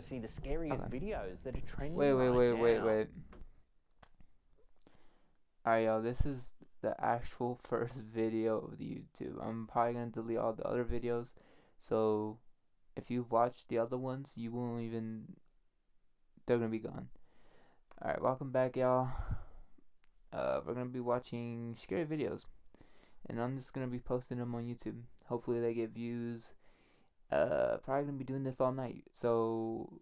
see the scariest Okay. videos that are trending Wait, wait, right wait, wait, now. wait. Alright, y'all, this is the actual first video of the YouTube. I'm probably gonna delete all the other videos. So, if you've watched the other ones, you won't even. They're gonna be gone. Alright, welcome back, y'all. We're gonna be watching scary videos. And I'm just gonna be posting them on YouTube. Hopefully, they get views. Probably gonna be doing this all night. So,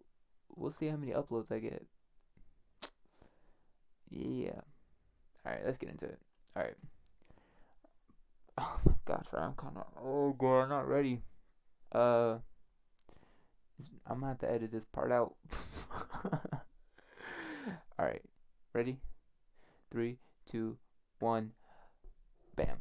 we'll see how many uploads I get. Yeah. Alright, let's get into it. Alright. Oh my gosh, I'm kind of. Oh god, I'm not ready. Uh, I'm gonna have to edit this part out. Alright, ready? Three, two, one, bam.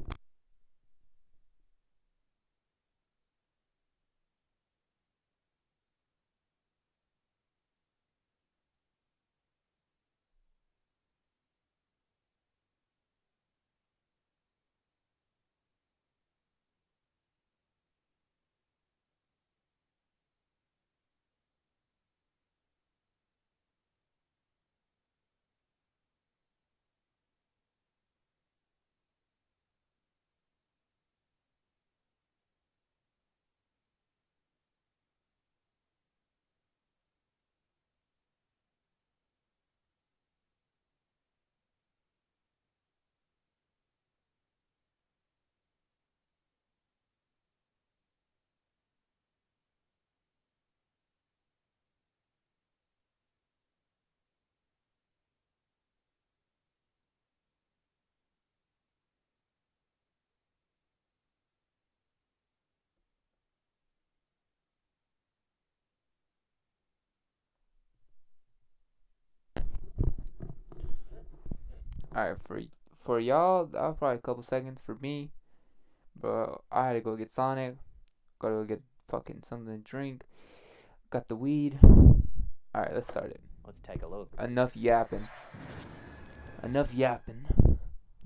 Alright, for y'all, that was probably a couple seconds. For me, bro, I had to go get Sonic. Gotta go get fucking something to drink. Got the weed. Alright, let's start it. Let's take a look. Enough yapping. Enough yapping.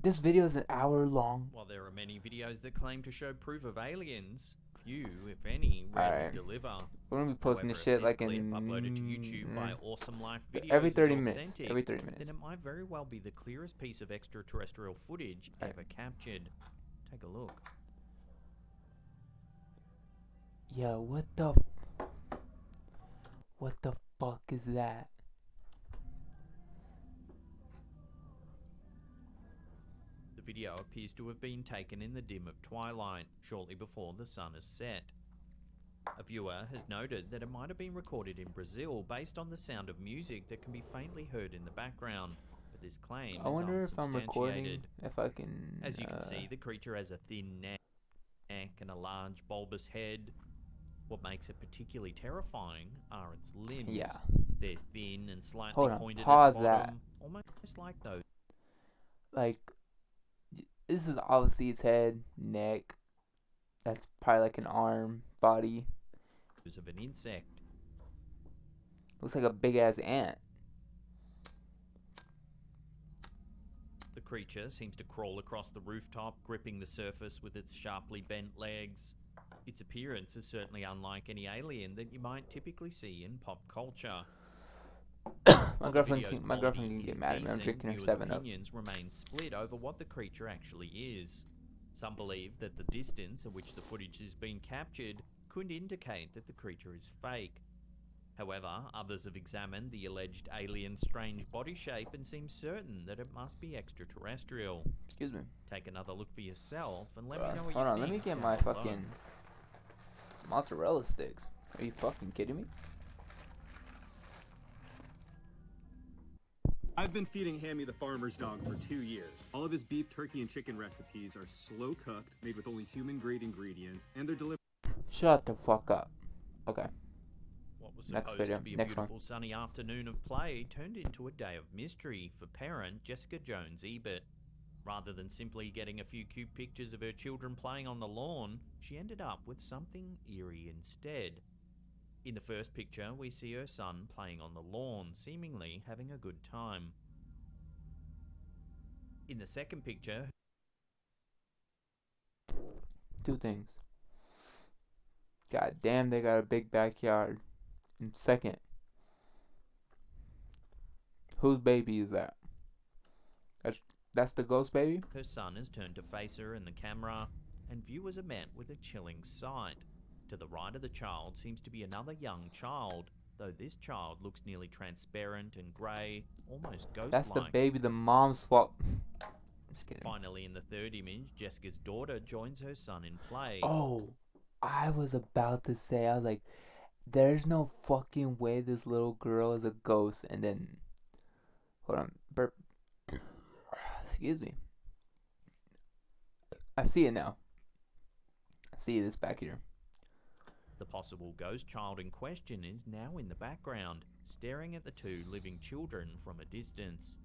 This video is an hour long. While there are many videos that claim to show proof of aliens, few, if any, rarely Alright. deliver. We're gonna be posting However, this shit if like clip in uploaded to YouTube by Awesome Life Videos every is 30 minutes. authentic, Every 30 then minutes. it might very well be the clearest piece of extraterrestrial footage ever captured. Take a look. Yeah, what the fuck is that? The video appears to have been taken in the dim of twilight, shortly before the sun has set. A viewer has noted that it might have been recorded in Brazil based on the sound of music that can be faintly heard in the background, but this claim I is wonder if I'm recording, unsubstantiated. if I can. As you can see, the creature has a thin neck and a large bulbous head. What makes it particularly terrifying are its limbs. Yeah. They're thin and slightly Hold on, pointed pause at the that. bottom, almost like those Like, this is obviously its head, neck. That's probably like an arm, body. of an insect. Looks like a big ass ant. The creature seems to crawl across the rooftop, gripping the surface with its sharply bent legs. Its appearance is certainly unlike any alien that you might typically see in pop culture. My While the girlfriend video's can quality get is mad at me. I'm decent, drinking her viewers' 7 Up. opinions remain split over what the creature actually is. Some believe that the distance at which the footage has been captured could indicate that the creature is fake. However, others have examined the alleged alien's strange body shape and seem certain that it must be extraterrestrial. Excuse me. Take another look for yourself and let me know what Hold you on, think. let me get down my below. fucking mozzarella sticks. Are you fucking kidding me? I've been feeding Hammy the farmer's dog for 2 years. All of his beef, turkey, and chicken recipes are slow cooked, made with only human-grade ingredients, and they're delivered. Shut the fuck up. Okay. What was Next supposed video. to be a Next one. beautiful sunny afternoon of play turned into a day of mystery for parent Jessica Jones Ebert. Rather than simply getting a few cute pictures of her children playing on the lawn, she ended up with something eerie instead. In the first picture, we see her son playing on the lawn, seemingly having a good time. In the second picture, Two things. God damn, they got a big backyard. And second, Whose baby is that? That's the ghost baby? Her son has turned to face her in the camera, and viewers are met with a chilling sight. To the right of the child seems to be another young child, though this child looks nearly transparent and grey, almost ghost-like. That's the baby the mom swapped. Just kidding. Finally, in the third image, Jessica's daughter joins her son in play. Oh, I was about to say, I was like, there's no fucking way this little girl is a ghost. And then, hold on, burp. Excuse me. I see it now. I see this back here. The possible ghost child in question is now in the background, staring at the two living children from a distance.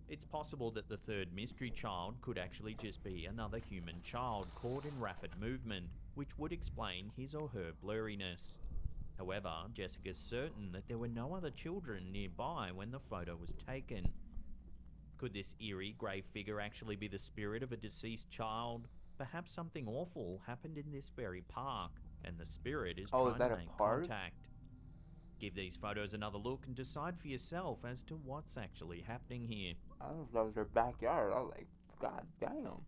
It's possible that the third mystery child could actually just be another human child caught in rapid movement, which would explain his or her blurriness. However, Jessica's certain that there were no other children nearby when the photo was taken. Could this eerie grey figure actually be the spirit of a deceased child? Perhaps something awful happened in this very park, and the spirit is trying to make contact. Give these photos another look and decide for yourself as to what's actually happening here. I thought that was their backyard. I was like, God damn.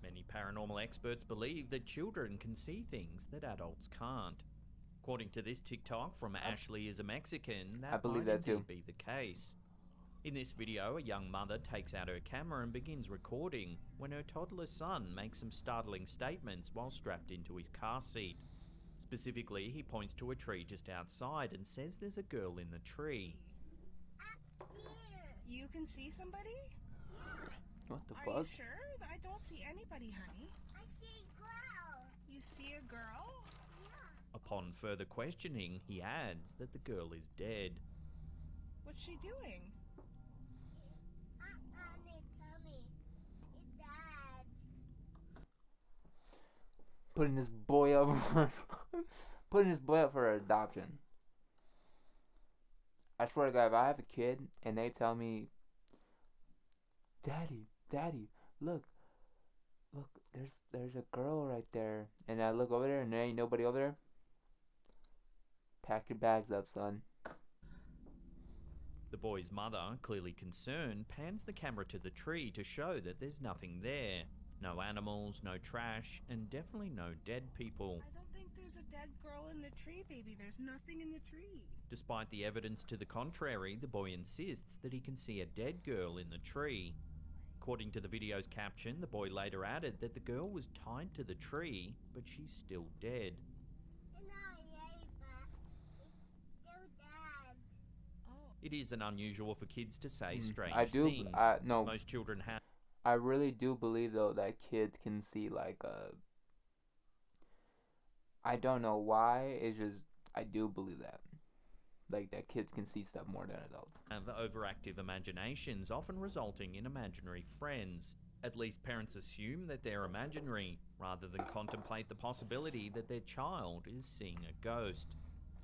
Many paranormal experts believe that children can see things that adults can't. According to this TikTok from Ashley is a Mexican, that I believe might that too. indeed be the case. In this video, a young mother takes out her camera and begins recording when her toddler son makes some startling statements while strapped into his car seat. Specifically, he points to a tree just outside and says there's a girl in the tree. You can see somebody? What the Are fuck? you sure? I don't see anybody, honey. I see a girl. You see a girl? Upon further questioning, he adds that the girl is dead. What's she doing? They tell me. It's dad. Putting this boy up for adoption. I swear to God, if I have a kid and they tell me, Daddy, look, there's a girl right there, and I look over there and there ain't nobody over there, pack your bags up, son. The boy's mother, clearly concerned, pans the camera to the tree to show that there's nothing there. No animals, no trash, and definitely no dead people. I don't think there's a dead girl in the tree, baby. There's nothing in the tree. Despite the evidence to the contrary, the boy insists that he can see a dead girl in the tree. According to the video's caption, the boy later added that the girl was tied to the tree, but she's still dead. It's not yet, but it's still dad. Oh. It isn't unusual for kids to say strange I do. things. No, Most children have. I really do believe though that kids can see I don't know why. It's just I do believe that. Like that kids can see stuff more than adults. Have overactive imaginations, often resulting in imaginary friends. At least parents assume that they're imaginary, rather than contemplate the possibility that their child is seeing a ghost.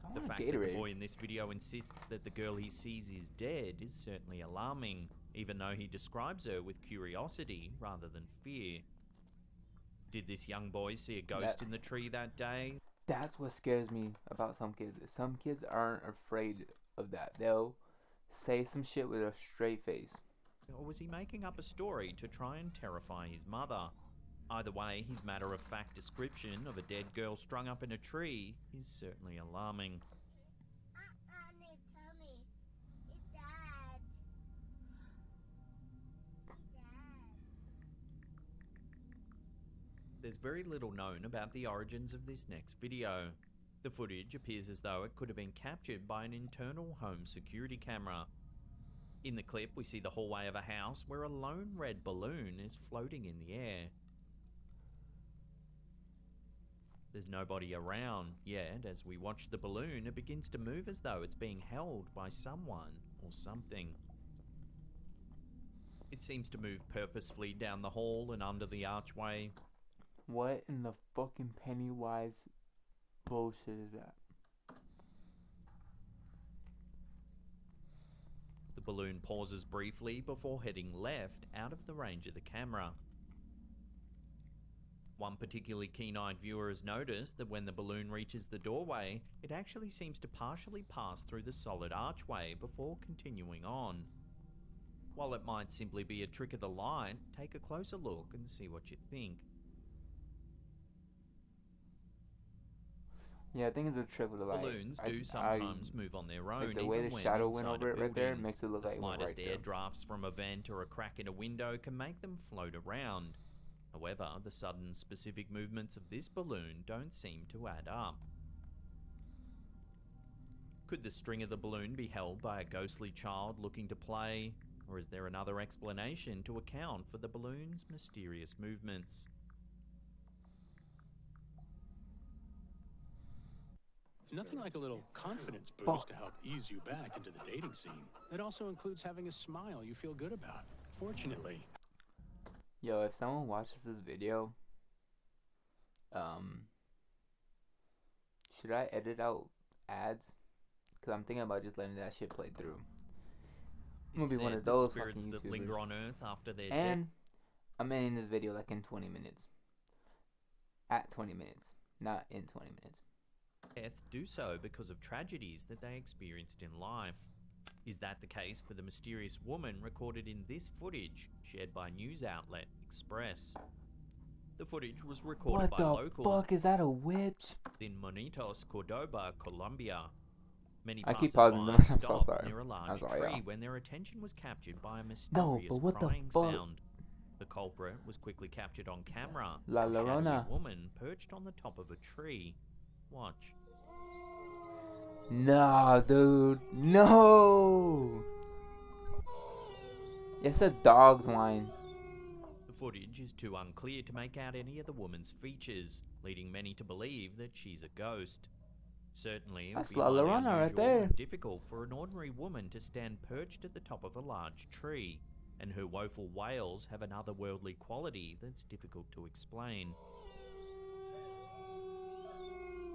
I The want fact that the Gatorade. boy in this video insists that the girl he sees is dead is certainly alarming, even though he describes her with curiosity rather than fear. Did this young boy see a ghost in the tree that day? That's what scares me about some kids. Some kids aren't afraid of that. They'll say some shit with a straight face. Or was he making up a story to try and terrify his mother? Either way, his matter-of-fact description of a dead girl strung up in a tree is certainly alarming. They tell me. It's dad. It's dad. There's very little known about the origins of this next video. The footage appears as though it could have been captured by an internal home security camera. In the clip, we see the hallway of a house where a lone red balloon is floating in the air. There's nobody around, yet as we watch the balloon, it begins to move as though it's being held by someone or something. It seems to move purposefully down the hall and under the archway. What in the fucking Pennywise bullshit is that? The balloon pauses briefly before heading left out of the range of the camera. One particularly keen-eyed viewer has noticed that when the balloon reaches the doorway, it actually seems to partially pass through the solid archway before continuing on. While it might simply be a trick of the light, take a closer look and see what you think. Yeah, I think it's a trick of the light. Balloons do sometimes move on their own, like the way even the when shadow went inside over a it right there building. makes it look The like it went slightest right air there. drafts from a vent or a crack in a window can make them float around. However, the sudden specific movements of this balloon don't seem to add up. Could the string of the balloon be held by a ghostly child looking to play? Or is there another explanation to account for the balloon's mysterious movements? It's nothing like a little confidence boost to help ease you back into the dating scene. It also includes having a smile you feel good about. Fortunately. Yo, if someone watches this video, should I edit out ads? Cause I'm thinking about just letting that shit play through. I'm gonna be one of those spirits fucking that YouTubers. linger on Earth after their death. And I'm ending this video like in 20 minutes. At 20 minutes, not in 20 minutes. Death do so because of tragedies that they experienced in life. Is that the case for the mysterious woman recorded in this footage shared by news outlet Express? The footage was recorded What by the locals fuck, is that a witch? in Monitos, Cordoba, Colombia. Many I keep passersby pausing them. I'm so stopped sorry. near a I'm large sorry, tree y'all. when their attention was captured by a No, mysterious but what the crying fuck? sound. The culprit was quickly captured on camera. La a shadowy Llorona. woman perched on the top of a tree. Watch. Nah, dude. No! It's a dog's whine. The footage is too unclear to make out any of the woman's features, leading many to believe that she's a ghost. Certainly, it would That's be La highly Llorona right unusual there. and difficult for an ordinary woman to stand perched at the top of a large tree, and her woeful wails have an otherworldly quality that's difficult to explain.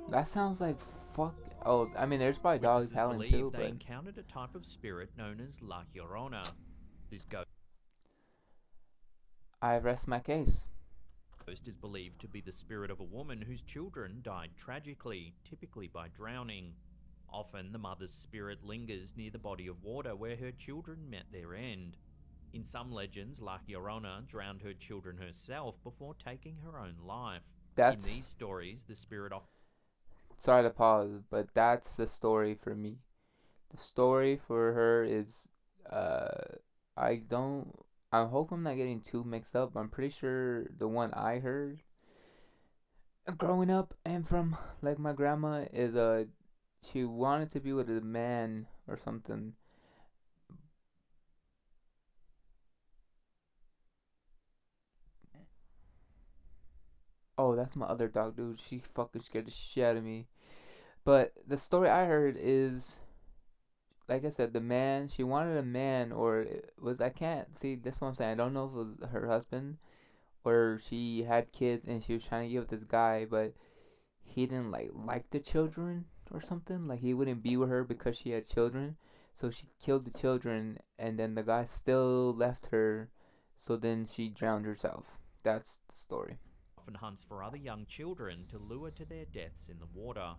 That sounds like fuck. Oh, I mean, there's probably dogs Witnesses howling believe too, they but encountered a type of spirit known as La Llorona. This ghost I rest my case. is believed to be the spirit of a woman whose children died tragically, typically by drowning. Often, the mother's spirit lingers near the body of water where her children met their end. In some legends, La Llorona drowned her children herself before taking her own life. That's In these stories, the spirit often sorry to pause, but that's the story for me. The story for her is, I hope I'm not getting too mixed up. I'm pretty sure the one I heard growing up and from like my grandma is she wanted to be with a man or something. Oh, that's my other dog, dude. She fucking scared the shit out of me. But the story I heard is, like I said, the man, she wanted a man, or it was, I can't see, that's what I'm saying. I don't know if it was her husband, or she had kids and she was trying to get with this guy, but he didn't like the children or something. Like, he wouldn't be with her because she had children. So she killed the children, and then the guy still left her, so then she drowned herself. That's the story. hunts for other young children to lure to their deaths in the water.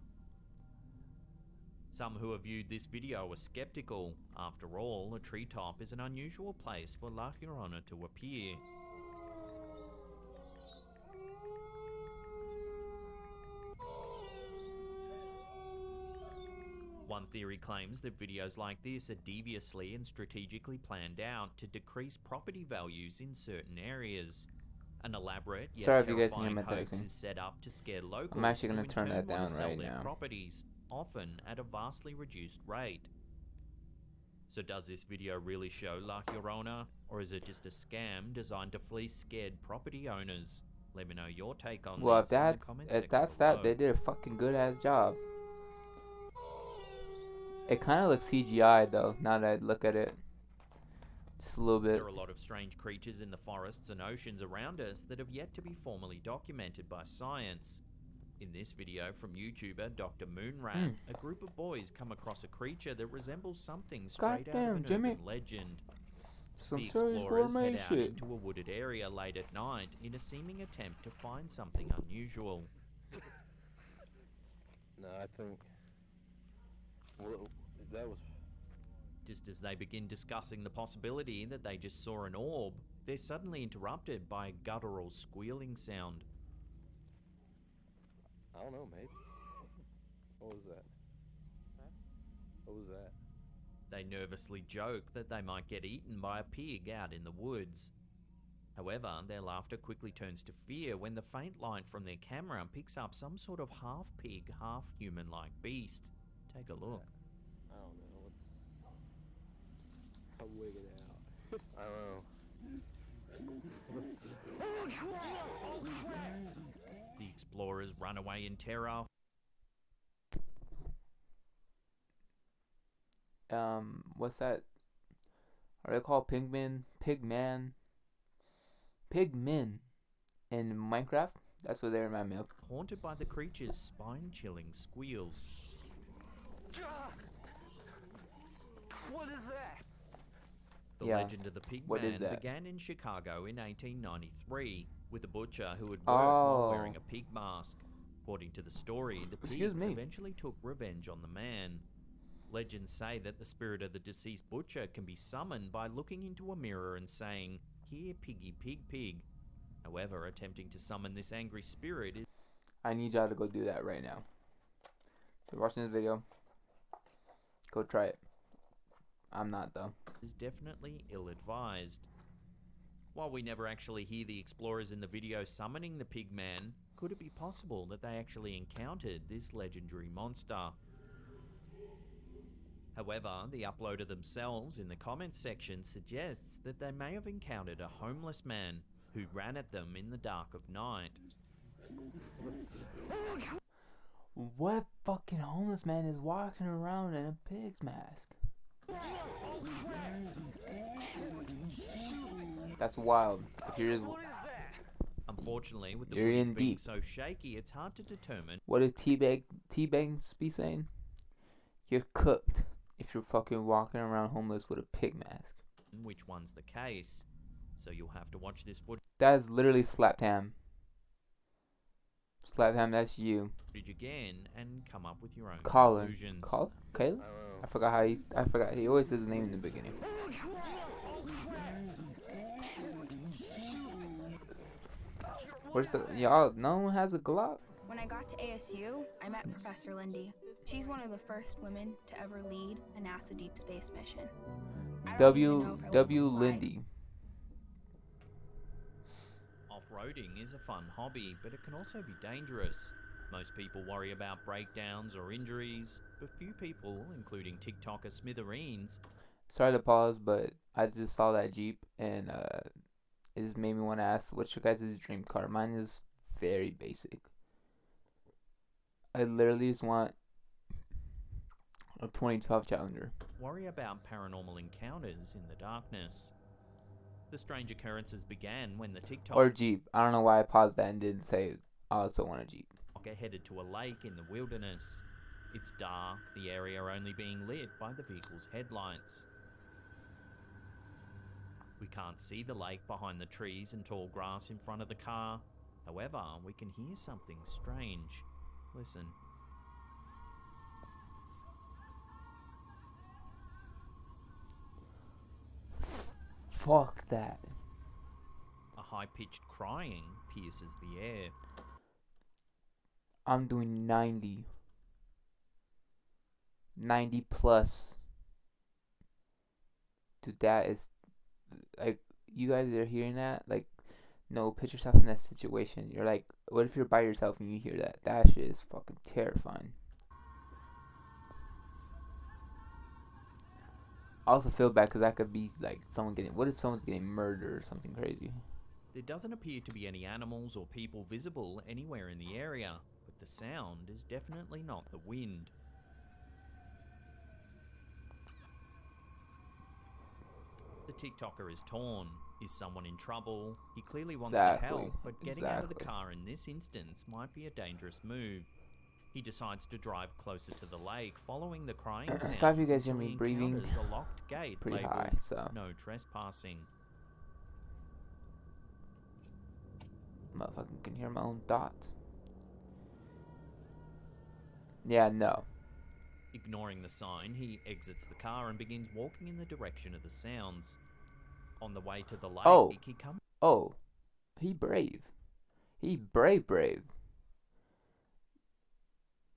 Some who have viewed this video are skeptical. After all, a treetop is an unusual place for La Llorona to appear. One theory claims that videos like this are deviously and strategically planned out to decrease property values in certain areas. An elaborate yet Sorry if you guys can hear terrifying my hoax texting. is set up to scare locals I'm actually who gonna in turn turn that want down to sell right their now. properties, often at a vastly reduced rate. So does this video really show La Llorona, or is it just a scam designed to fleece scared property owners? Let me know your take on Well, this in the comment section that's below. that, they did a fucking good ass job. It kind of looks CGI though, now that I look at it. Just a little bit. There are a lot of strange creatures in the forests and oceans around us that have yet to be formally documented by science. In this video from YouTuber Dr. Moonrat, a group of boys come across a creature that resembles something straight out of Goddamn, an Jimmy. urban legend. Some The serious explorers gourmet head out shit. into a wooded area late at night in a seeming attempt to find something unusual. No, I think. Well, that was. Just as they begin discussing the possibility that they just saw an orb, they're suddenly interrupted by a guttural squealing sound. I don't know, mate. What was that? What was that? They nervously joke that they might get eaten by a pig out in the woods. However, their laughter quickly turns to fear when the faint light from their camera picks up some sort of half-pig, half-human-like beast. Take a look. I don't know. I'm wigging out. I don't know. The explorers run away in terror. What's that? Are they called pigmen? Pigmen in Minecraft? That's what they remind me of. Haunted by the creature's spine-chilling squeals. What is that? The Yeah. legend of the What is Pigman that? began in Chicago in 1893 with a butcher who had worked while wearing a pig mask. According to the story, the Excuse pigs me. eventually took revenge on the man. Legends say that the spirit of the deceased butcher can be summoned by looking into a mirror and saying, "Here, piggy, pig, pig." However, attempting to summon this angry spirit I need y'all to go do that right now. If you're watching this video, go try it. I'm not though. is definitely ill-advised. While we never actually hear the explorers in the video summoning the Pigman, could it be possible that they actually encountered this legendary monster? However, the uploader themselves in the comments section suggests that they may have encountered a homeless man who ran at them in the dark of night. What fucking homeless man is walking around in a pig's mask? That's wild. If you're just, Unfortunately, with the You're in footage being deep. so shaky, it's hard to determine what did Teabags be saying? You're cooked if you're fucking walking around homeless with a pig mask. which one's the case. So you'll have to watch this That is literally Slapped Ham. Slapped Ham, that's you. footage again and come up with your own Colin. conclusions. Caleb? I Caleb? don't know. I forgot. He always says his name in the beginning. Where's the y'all? No one has a Glock. When I got to ASU, I met Professor Lindy. She's one of the first women to ever lead a NASA deep space mission. I don't even know if I will W. be alive. Lindy. Off-roading is a fun hobby, but it can also be dangerous. Most people worry about breakdowns or injuries, but few people, including TikToker Smithereens, Sorry to pause, but I just saw that Jeep and it just made me want to ask, what's your guys' dream car? Mine is very basic. I literally just want a 2012 Challenger. worry about paranormal encounters in the darkness. The strange occurrences began when the TikToker Or Jeep. I don't know why I paused that and didn't say I also want a Jeep. headed to a lake in the wilderness. It's dark, the area only being lit by the vehicle's headlights. We can't see the lake behind the trees and tall grass in front of the car. However, we can hear something strange. Listen. Fuck that. A high-pitched crying pierces the air. I'm doing 90. 90 plus. Dude, that is like, you guys are hearing that? Like, no, put yourself in that situation. You're like, what if you're by yourself and you hear that? That shit is fucking terrifying. I also feel bad because that could be like someone getting. What if someone's getting murdered or something crazy? There doesn't appear to be any animals or people visible anywhere in the area, but the sound is definitely not the wind. The TikToker is torn. Is someone in trouble? He clearly wants Exactly, to help, but getting out of the exactly. car in this instance might be a dangerous move. He decides to drive closer to the lake, following the crying sounds Sorry if you guys hear until me he breathing encounters a locked gate pretty labeled high, so "No trespassing." motherfucking can hear my own thoughts. Yeah, no. Ignoring the sign, he exits the car and begins walking in the direction of the sounds. On the way to the lake, Oh. he comes Oh, he brave. He brave.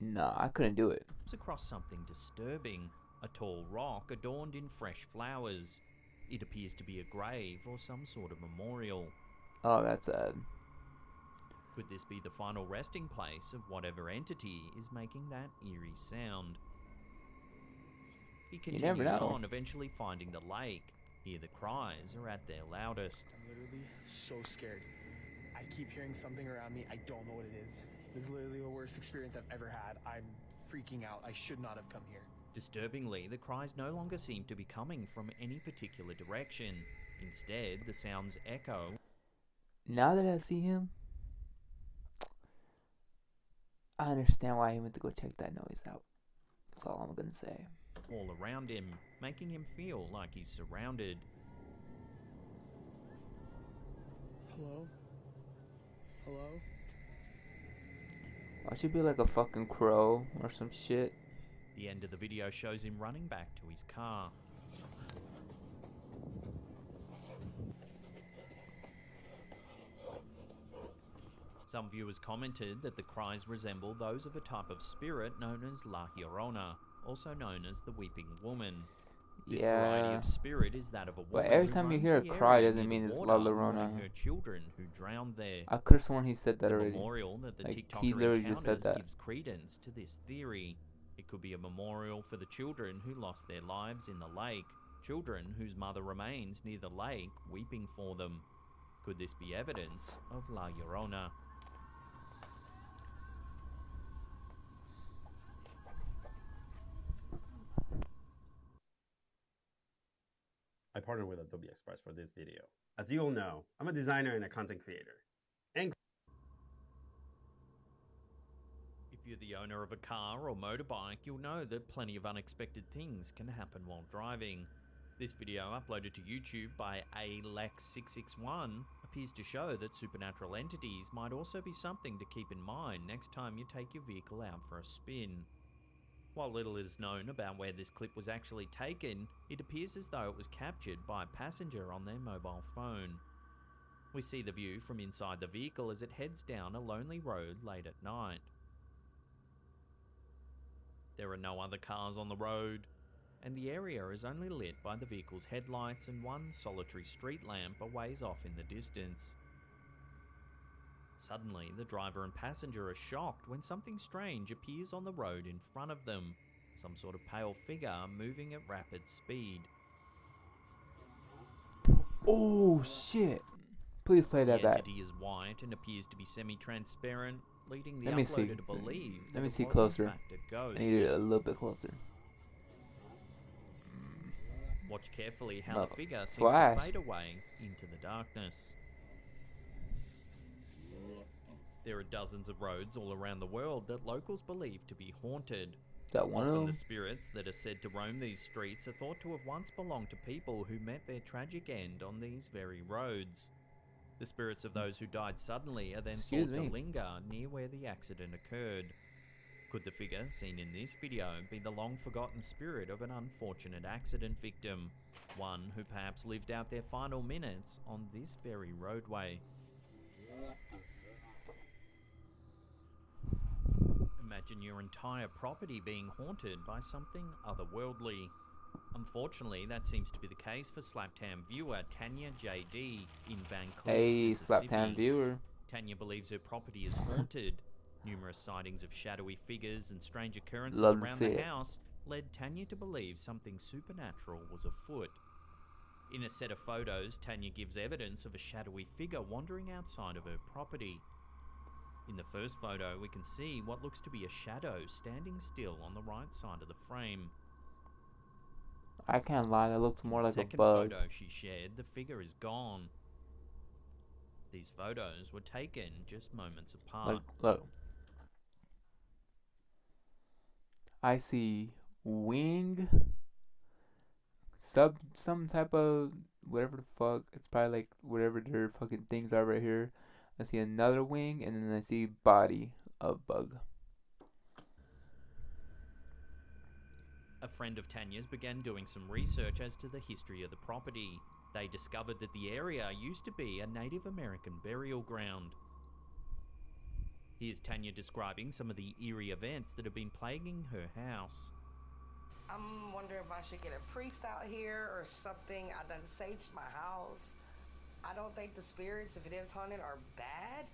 Nah, I couldn't do it. across something disturbing, a tall rock adorned in fresh flowers. It appears to be a grave or some sort of memorial. Oh, that's sad. Could this be the final resting place of whatever entity is making that eerie sound? He never continues know. on, eventually finding the lake. Here the cries are at their loudest. I'm literally so scared. I keep hearing something around me. I don't know what it is. This is literally the worst experience I've ever had. I'm freaking out. I should not have come here. Disturbingly, the cries no longer seem to be coming from any particular direction. Instead, the sounds echo. Now that I see him, I understand why he went to go check that noise out. That's all I'm gonna say. All around him, making him feel like he's surrounded. Hello? Hello? I should be like a fucking crow or some shit. The end of the video shows him running back to his car. Some viewers commented that the cries resemble those of a type of spirit known as La Llorona, also known as the Weeping Woman. This variety of spirit is that of a woman every who time you roams hear a the cry area doesn't near mean the it's water, La Llorona. mourning her children who drowned there. I could have sworn he said that The already. memorial that the Like, he TikToker literally just said encounters that. gives credence to this theory. It could be a memorial for the children who lost their lives in the lake, children whose mother remains near the lake weeping for them. Could this be evidence of La Llorona? I partnered with Adobe Express for this video. As you all know, I'm a designer and a content creator. And If you're the owner of a car or motorbike, you'll know that plenty of unexpected things can happen while driving. This video, uploaded to YouTube by Alex661, appears to show that supernatural entities might also be something to keep in mind next time you take your vehicle out for a spin. While little is known about where this clip was actually taken, it appears as though it was captured by a passenger on their mobile phone. We see the view from inside the vehicle as it heads down a lonely road late at night. There are no other cars on the road, and the area is only lit by the vehicle's headlights and one solitary street lamp a ways off in the distance. Suddenly, the driver and passenger are shocked when something strange appears on the road in front of them, some sort of pale figure moving at rapid speed. Oh shit! Please play that The back. entity is white and appears to be semi-transparent, leading the Let me see. uploader to believe Let that me it see was closer. in fact a ghost. I need it a little bit closer. Watch carefully how No. the figure seems Flash. to fade away into the darkness. There are dozens of roads all around the world that locals believe to be haunted. Is that one of Often them? the spirits that are said to roam these streets are thought to have once belonged to people who met their tragic end on these very roads. The spirits of those who died suddenly are then Excuse thought me. to linger near where the accident occurred. Could the figure seen in this video be the long-forgotten spirit of an unfortunate accident victim, one who perhaps lived out their final minutes on this very roadway? Imagine your entire property being haunted by something otherworldly. Unfortunately, that seems to be the case for Slaptam viewer Tanya JD in Van Cleef, Hey, Mississippi. Slaptown viewer. Tanya believes her property is haunted. Numerous sightings of shadowy figures and strange occurrences Love to around see the it. house led Tanya to believe something supernatural was afoot. In a set of photos, Tanya gives evidence of a shadowy figure wandering outside of her property. In the first photo, we can see what looks to be a shadow standing still on the right side of the frame. I can't lie, that looks more In like the a second bug. photo she shared, the figure is gone. These photos were taken just moments apart. Look. I see wing, some type of whatever the fuck. It's probably like whatever their fucking things are right here. I see another wing, and then I see body of bug. A friend of Tanya's began doing some research as to the history of the property. They discovered that the area used to be a Native American burial ground. Here's Tanya describing some of the eerie events that have been plaguing her house. I'm wondering if I should get a priest out here or something. I done saged my house. I don't think the spirits, if it is haunted, are bad,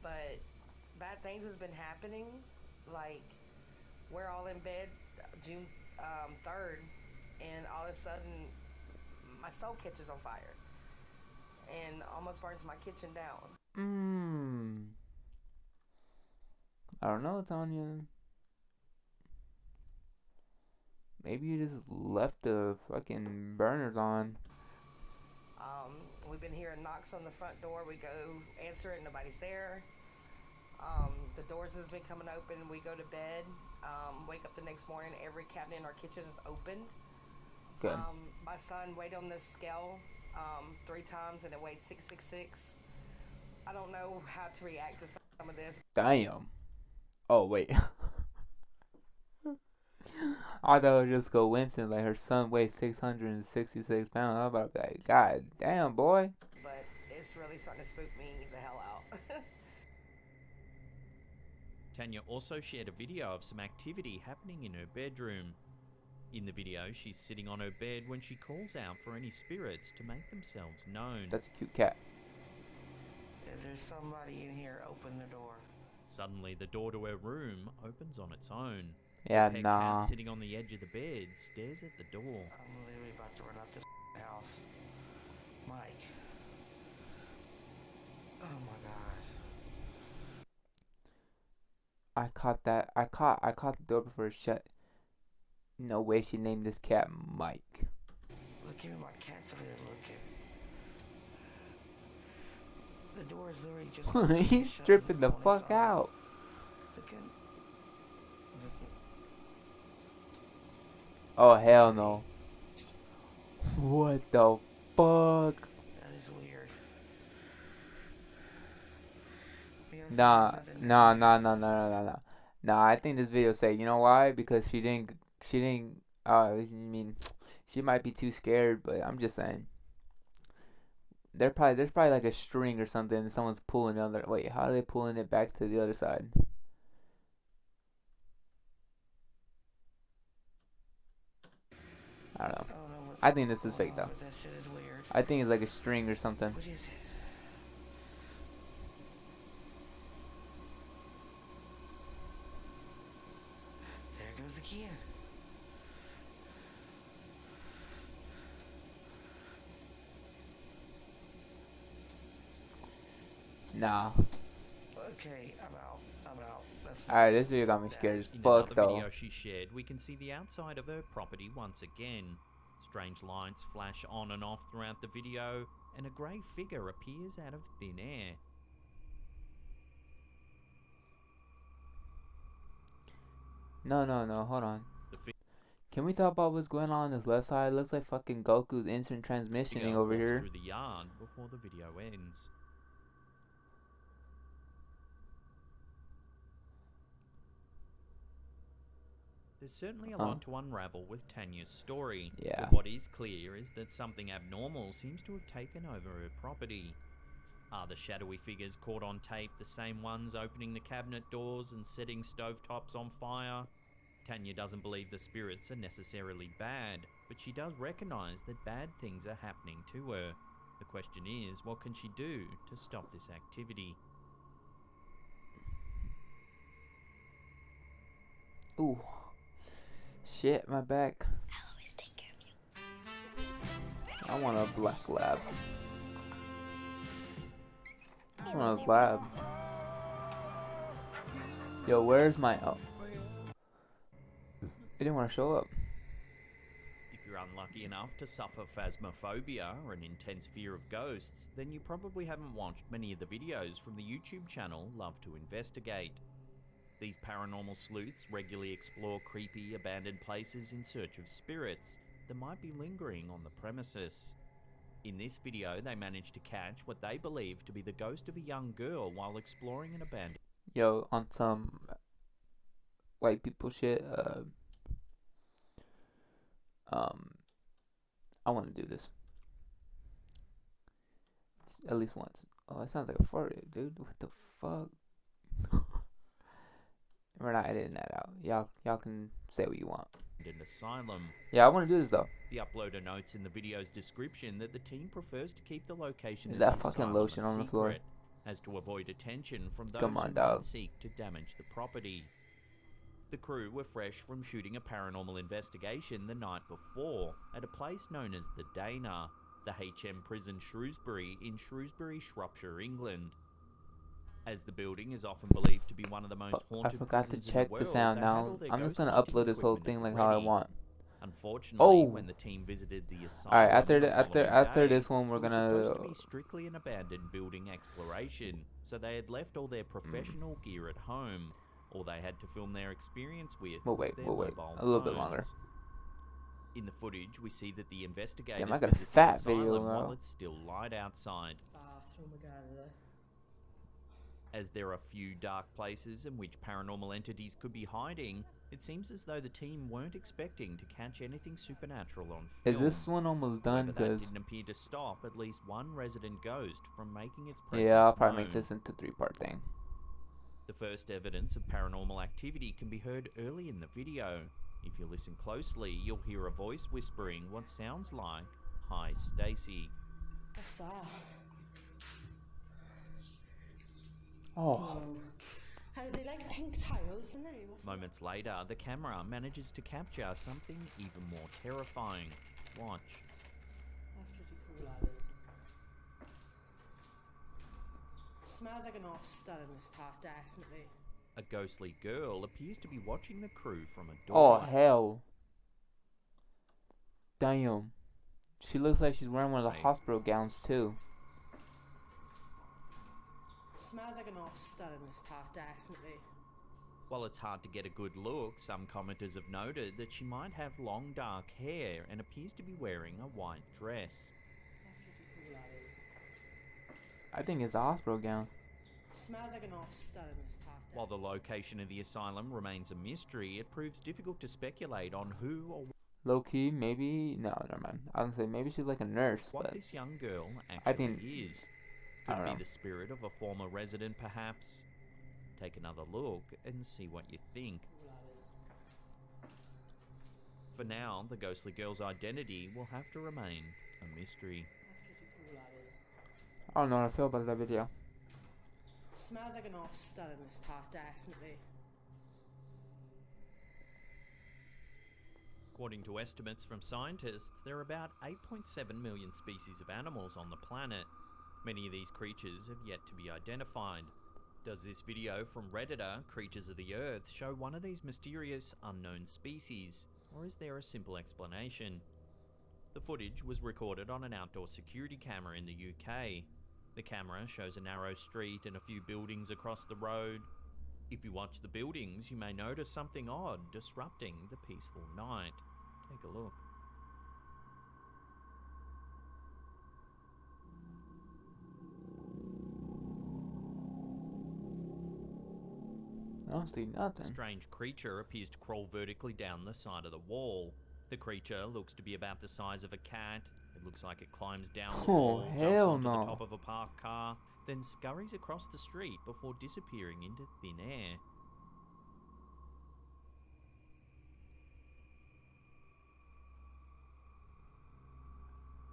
but bad things has been happening. Like, we're all in bed June 3rd, and all of a sudden, my soul catches on fire and almost burns my kitchen down. I don't know, Tanya. Maybe you just left the fucking burners on. We've been hearing knocks on the front door. We go answer it, nobody's there. The doors has been coming open. We go to bed. Wake up the next morning, every cabinet in our kitchen is open. Good. My son weighed on this scale 3 times and it weighed 666. I don't know how to react to some of this. Damn. Oh, wait. I thought it was just coincidence. Like, her son weighs 666 pounds. I'm about to be like, God damn, boy. But it's really starting to spook me the hell out. Tanya also shared a video of some activity happening in her bedroom. In the video, she's sitting on her bed when she calls out for any spirits to make themselves known. That's a cute cat. If there's somebody in here, open the door. Suddenly, the door to her room opens on its own. Yeah, the pet nah. cat sitting on the edge of the bed stares at the door. I'm literally about to run out this house. Mike. Oh my god. I caught that. I caught the door before it shut. No way she named this cat Mike. Look at me, my cat's over there looking. The door is literally just... He's stripping the fuck out. Oh, hell no. What the fuck? That is weird. Nah, I think this video say, you know why? Because she didn't, I mean, she might be too scared, but I'm just saying. There's probably like a string or something, and someone's pulling the other. Wait, how are they pulling it back to the other side? I don't know. I think this is fake though. That shit is weird. I think it's like a string or something. What is it? There it goes again. Nah. Okay, I'm out. Alright, this video got me scared as In fuck another though. video she shared, we can see the outside of her property once again. Strange lights flash on and off throughout the video, and a grey figure appears out of thin air. No, hold on. Can we talk about what's going on this left side? It looks like fucking Goku's instant transmissioning over walks here. through the yard before the video ends. There's certainly a lot to unravel with Tanya's story. Yeah. But what is clear is that something abnormal seems to have taken over her property. Are the shadowy figures caught on tape the same ones opening the cabinet doors and setting stovetops on fire? Tanya doesn't believe the spirits are necessarily bad, but she does recognise that bad things are happening to her. The question is, what can she do to stop this activity? Ooh. Shit, my back. I'll always take care of you. I want a black lab. I just want a lab. Yo, where's my... Oh. It didn't want to show up. If you're unlucky enough to suffer phasmophobia or an intense fear of ghosts, then you probably haven't watched many of the videos from the YouTube channel Love to Investigate. These paranormal sleuths regularly explore creepy, abandoned places in search of spirits that might be lingering on the premises. In this video, they managed to catch what they believe to be the ghost of a young girl while exploring an abandoned... Yo, on some white people shit, I want to do this. At least once. Oh, that sounds like a fart, dude. What the fuck? We're not editing that out. Y'all can say what you want. asylum. Yeah, I want to do this though. The uploader notes in the video's description that the team prefers to keep the location Is of that the fucking asylum lotion a on the floor? secret, as to avoid attention from those Come on, who dog. might seek to damage the property. The crew were fresh from shooting a paranormal investigation the night before at a place known as the Dana, the HM prison Shrewsbury in Shrewsbury, Shropshire, England. As the building is often believed to be one of the most I haunted forgot to prisons in check the the world, sound they had now. all their I'm just ghost gonna hunting upload this whole equipment thing at like the how I ready. want. Unfortunately, Oh. when the team visited the asylum, Alright, the after following this day, one, we're it was gonna. supposed to be strictly an abandoned building exploration, so they had left all their professional gear at home. All they had to film their experience with We'll was wait, their we'll wait. mobile A little bit longer. phones. In the footage, we see that the investigators Damn, I got a visit the fat video asylum now. while it's still light outside. Bathroom again. As there are few dark places in which paranormal entities could be hiding, it seems as though the team weren't expecting to catch anything supernatural on film. Is this one almost done? However, that Because didn't appear to stop at least one resident ghost from making its presence yeah, I'll probably make known. this into a 3-part thing. The first evidence of paranormal activity can be heard early in the video. If you listen closely, you'll hear a voice whispering what sounds like, "Hi, Stacy." What's that? Oh, How they like pink tiles, don't they? What's Moments later, the camera manages to capture something even more terrifying. Watch. That's pretty cool, that is. Smells like an hospital in this part, definitely. A ghostly girl appears to be watching the crew from a oh doorway. hell! Damn, she looks like she's wearing one of the Right. hospital gowns too. Smells like an hospital in this part, definitely. While it's hard to get a good look, some commenters have noted that she might have long dark hair and appears to be wearing a white dress. That's pretty cool, that is. I think it's a hospital gown. Smells like an hospital in this part. While the location of the asylum remains a mystery, it proves difficult to speculate on who or Low key, maybe no, never mind. I was gonna say maybe she's like a nurse, what but this young girl I actually think- is. I Could don't be know. the spirit of a former resident, perhaps. Take another look and see what you think. For now, the ghostly girl's identity will have to remain a mystery. That's pretty cool, that is. I don't know how I feel about that video. Smells like an hospital in this part, definitely. According to estimates from scientists, there are about 8.7 million species of animals on the planet. Many of these creatures have yet to be identified. Does this video from Redditor, Creatures of the Earth, show one of these mysterious unknown species, or is there a simple explanation? The footage was recorded on an outdoor security camera in the UK. The camera shows a narrow street and a few buildings across the road. If you watch the buildings, you may notice something odd disrupting the peaceful night. Take a look. I don't see A nothing. strange creature appears to crawl vertically down the side of the wall. The creature looks to be about the size of a cat. It looks like it climbs down the Oh, wall, jumps hell onto no. the top of a parked car, then scurries across the street before disappearing into thin air.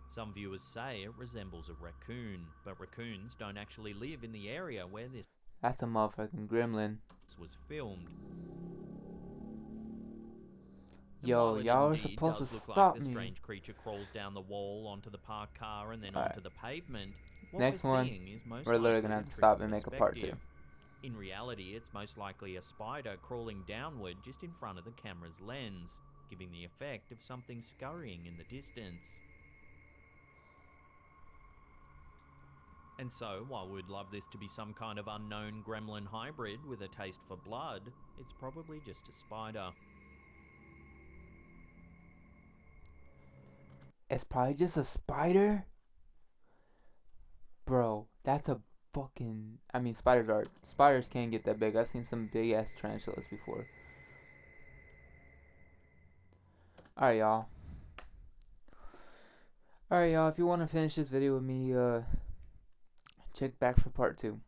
Some viewers say it resembles a raccoon, but raccoons don't actually live in the area where this That's a motherfucking gremlin. was filmed. And Yo, while it y'all are indeed supposed does to look stop like the me. strange creature crawls down the wall onto the parked car and then Alright. onto the pavement, what Next we're one, seeing is most we're literally likely gonna a have to trick stop of and make a part 2. perspective. In reality, it's most likely a spider crawling downward just in front of the camera's lens, giving the effect of something scurrying in the distance. And so, while we'd love this to be some kind of unknown gremlin hybrid with a taste for blood, it's probably just a spider. It's probably just a spider? Bro, that's a fucking... I mean, spiders can't get that big. I've seen some big-ass tarantulas before. Alright, y'all. If you want to finish this video with me, check back for part 2.